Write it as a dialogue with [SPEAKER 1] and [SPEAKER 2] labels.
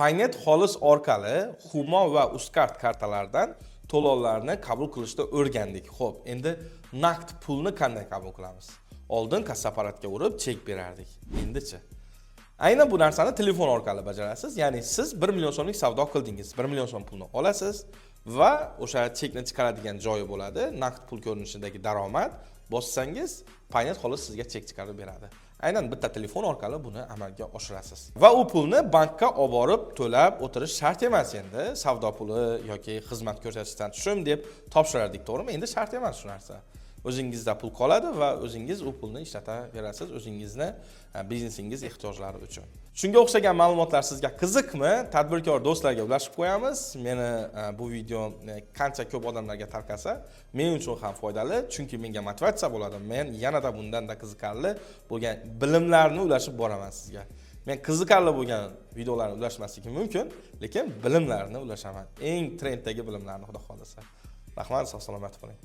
[SPEAKER 1] Paynet xolis orqali Humo va Uzcard kartalaridan to'lovlarni qabul qilishda o'rgandik. Xo'p, endi naqd pulni qanday qabul qilamiz? Oldin kassa apparatga urib chek berardik. Endi-chi? Aynan bu narsani telefon orqali bajarasiz. Ya'ni siz 1 million so'mlik savdo qildingiz. 1 million so'm pulni olasiz va o'sha chekni chiqaradigan joyi bo'ladi. Naqd pul ko'rinishidagi daromad. Bossangiz, Paynet xolis sizga chek chiqarib beradi. Aynan bitta telefon orqali buni amalga oshirasiz. Va u pulni bankka olib borib to'lab o'tirish shart emas endi. Savdo puli yoki xizmat ko'rsatishdan tushum deb topshirardik, to'g'rimi? Endi shart emas shu narsa. O'zingizda pul qoladi va o'zingiz u pulni ishlataverasiz o'zingizni biznesingiz ehtiyojlari uchun. Shunga o'xshagan ma'lumotlar sizga qiziqmi? Tadbirkor do'stlarga ulashib qo'yamiz. Meni bu video qancha ko'p odamlarga tarqasa, men uchun ham foydali, chunki menga motivatsiya bo'ladi. Men yanada bundan-da qiziqarli bo'lgan bilimlarni ulashib boraman sizga. Men qiziqarli bo'lgan videolarni ulashmasligim mumkin, lekin bilimlarni ulashaman. Eng trenddagi bilimlarni, xudo xolisa. Rahmat, sog' salomat bo'ling.